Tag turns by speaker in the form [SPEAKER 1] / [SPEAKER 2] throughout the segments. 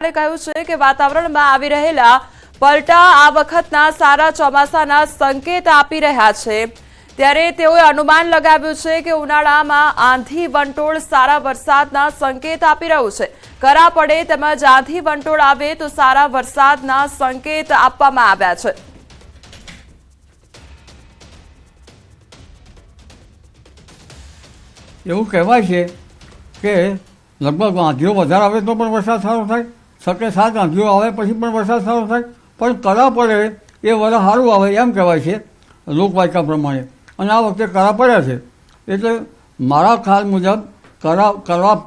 [SPEAKER 1] કહ્યું છે કે વાતાવરણમાં આવી રહેલા પલટા આ વખતના સારા ચોમાસાના સંકેત આપી રહ્યા છે। ત્યારે તેઓએ અનુમાન લગાવ્યું છે કે ઉનાળામાં આંધી વંટોળ સારા વરસાદના સંકેત આપી રહ્યું છે। કરા પડે તેમજ આંધી વંટોળ આવે તો સારા વરસાદના સંકેત આપવામાં આવ્યા છે।
[SPEAKER 2] એવું કહેવાય છે કે લગભગ આંધીઓ વધારે આવે તો પણ વરસાદ સારો થાય, શકે 7 આંધીઓ આવે પછી પણ વરસાદ સારો થાય, પણ કરા પડે એ વરસ સારું આવે એમ કહેવાય છે લોકવાયકા પ્રમાણે। અને આ વખતે કરા પડ્યા છે એટલે મારા ખ્યાલ મુજબ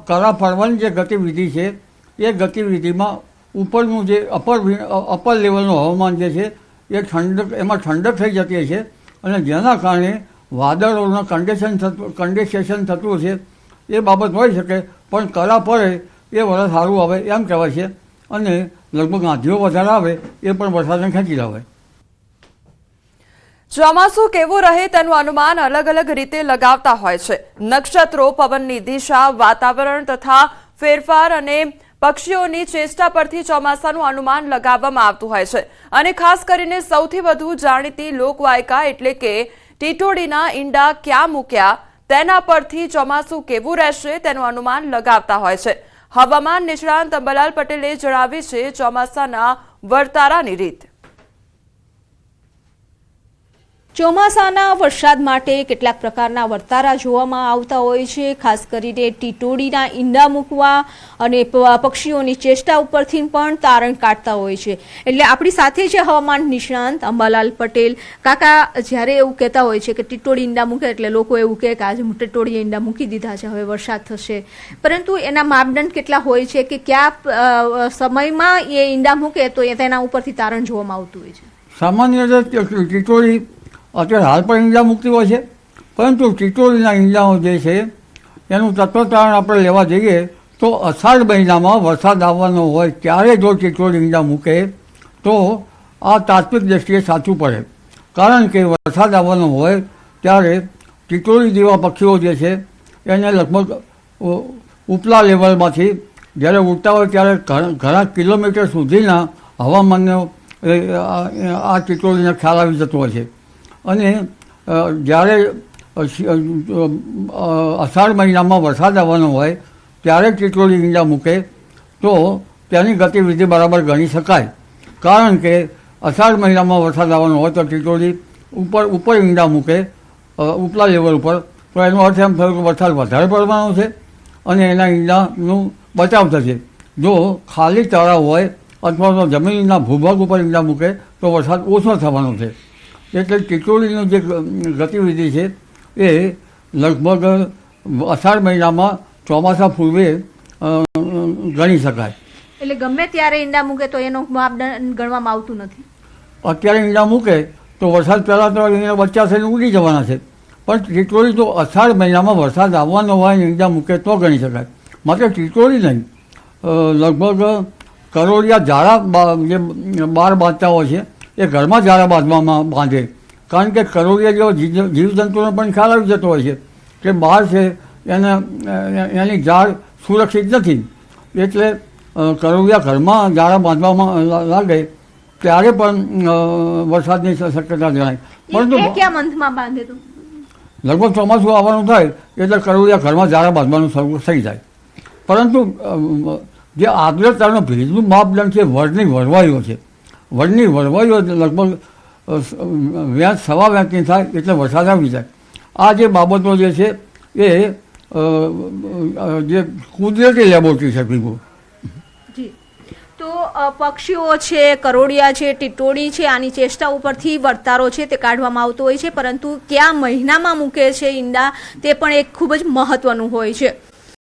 [SPEAKER 2] કરા પડવાની જે ગતિવિધિ છે એ ગતિવિધિમાં ઉપરનું જે અપર લેવલનું હવામાન જે છે એ એમાં ઠંડક થઈ જતી છે અને જેના કારણે વાદળોનું કન્ડેન્સેશન થતું છે એ બાબત હોઈ શકે, પણ કરા પડે એ વરસ સારું આવે એમ કહેવાય છે અને લગભગ આંધીઓ વધારે આવે એ પણ વરસાદને ખેંચી લાવે।
[SPEAKER 1] ચોમાસું કેવું રહે તેનું અનુમાન અલગ અલગ રીતે લગાવતા હોય છે। નક્ષત્રો, પવનની દિશા, વાતાવરણ તથા ફેરફાર અને પક્ષીઓની ચેષ્ટા પરથી ચોમાસાનું અનુમાન લગાવવામાં આવતું હોય છે અને ખાસ કરીને સૌથી વધુ જાણીતી લોકવાયકા એટલે કે ટીટોડીના ઈંડા ક્યાં મૂક્યા તેના પરથી ચોમાસું કેવું રહેશે તેનું અનુમાન લગાવતા હોય છે। હવામાન નિષ્ણાંત અંબાલાલ પટેલે જણાવી છે ચોમાસાના વર્તારાની રીત।
[SPEAKER 3] ચોમાસાના વરસાદ માટે કેટલાક પ્રકારના વર્તારા જોવામાં આવતા હોય છે, ખાસ કરીને ટીટોડીના ઈંડા મૂકવા અને પક્ષીઓની ચેષ્ટા ઉપરથી પણ તારણ કાઢતા હોય છે। એટલે આપણી સાથે છે હવામાન નિષ્ણાંત અંબાલાલ પટેલ। કાકા, જ્યારે એવું કહેતા હોય છે કે ટીટોડી ઈંડા મૂકે એટલે લોકો એવું કહે કે આજે ટીટોડીએ ઈંડા મૂકી દીધા છે, હવે વરસાદ થશે, પરંતુ એના માપદંડ કેટલા હોય છે કે કયા સમયમાં એ ઈંડા મૂકે તો તેના ઉપરથી તારણ જોવામાં આવતું હોય છે?
[SPEAKER 2] સામાન્ય રીતે ટીટોડી અત્યારે હાલ પણ ઈંડા મૂકતી હોય છે, પરંતુ ટીટોડીના ઈંડાઓ જે છે એનું તત્વતારણ આપણે લેવા જઈએ તો અષાઢ મહિનામાં વરસાદ આવવાનો હોય ત્યારે જો ટીટોડી ઈંડા મૂકે તો આ તાત્વિક દ્રષ્ટિએ સાચું પડે, કારણ કે વરસાદ આવવાનો હોય ત્યારે ટીટોડી જેવા પક્ષીઓ જે છે એને લગભગ ઉપલા લેવલમાંથી જ્યારે ઉડતા હોય ત્યારે ઘણા કિલોમીટર સુધીના હવામાનનો આ ટીટોડીને ખ્યાલ આવી જતો હોય છે અને જ્યારે અષાઢ મહિનામાં વરસાદ આવવાનો હોય ત્યારે ટીટોડી ઈંડા મૂકે તો તેની ગતિવિધિ બરાબર ગણી શકાય, કારણ કે અષાઢ મહિનામાં વરસાદ આવવાનો હોય તો ટીટોડી ઉપર ઈંડા મૂકે ઉપલા લેવલ ઉપર, તો એનો અર્થ એમ થયો કે વરસાદ વધારે પડવાનો છે અને એના ઈંડાનું બચાવ થશે। જો ખાલી તળાવ હોય અથવા તો જમીનના ભૂભાગ ઉપર ઈંડા મૂકે તો વરસાદ ઓછો થવાનો છે। એટલે ટીટોડીની જે ગતિવિધિ છે એ લગભગ અષાઢ મહિનામાં ચોમાસા પૂર્વે ગણી શકાય।
[SPEAKER 3] એટલે ગમે ત્યારે ઈંડા મૂકે તો એનો માપદંડ ગણવામાં આવતું નથી?
[SPEAKER 2] અત્યારે ઈંડા મૂકે તો વરસાદ પહેલાં તો એના બચ્ચા થઈને ઉડી જવાના છે, પણ ટીટોડી તો અષાઢ મહિનામાં વરસાદ આવવાનો હોય ઈંડા મૂકે તો ગણી શકાય। માત્ર ટીટોડી નહીં, લગભગ કરોડિયા ઝાડા જે બહાર બાંધતા હોય છે એ ઘરમાં ઝાડા બાંધે, કારણ કે કરોડિયા જેવા જીવજંતુને પણ ખ્યાલ આવી જતો હોય છે કે બહાર છે એની ઝાડ સુરક્ષિત નથી, એટલે કરોડિયા ઘરમાં ઝાડા બાંધવામાં લાગે ત્યારે પણ વરસાદની શક્યતા જણાય। પરંતુ
[SPEAKER 3] કયા મંથમાં બાંધે તો?
[SPEAKER 2] લગભગ ચોમાસું આવવાનું થાય એટલે કરોડિયા ઘરમાં ઝાડા બાંધવાનું શરૂ થઈ જાય, પરંતુ જે આર્દ્રતાનો ભેજનું માપદંડ છે વળની વરવાઈઓ છે, વળની વરવાઈઓ લગભગ વ્યાસ સવા વ્યાસની થાય એટલે વરસાદ આવી જાય। આ જે બાબતો જે છે એ જે કુદરતી લેબોરેટરી છે ભીગું।
[SPEAKER 3] તો પક્ષીઓ છે, કરોડિયા છે, ટીટોડી છે, આની ચેષ્ટા ઉપરથી વર્તારો છે તે કાઢવામાં આવતો હોય છે, પરંતુ કયા મહિનામાં મૂકે છે ઈંડા તે પણ એક ખૂબ જ મહત્વનું હોય છે।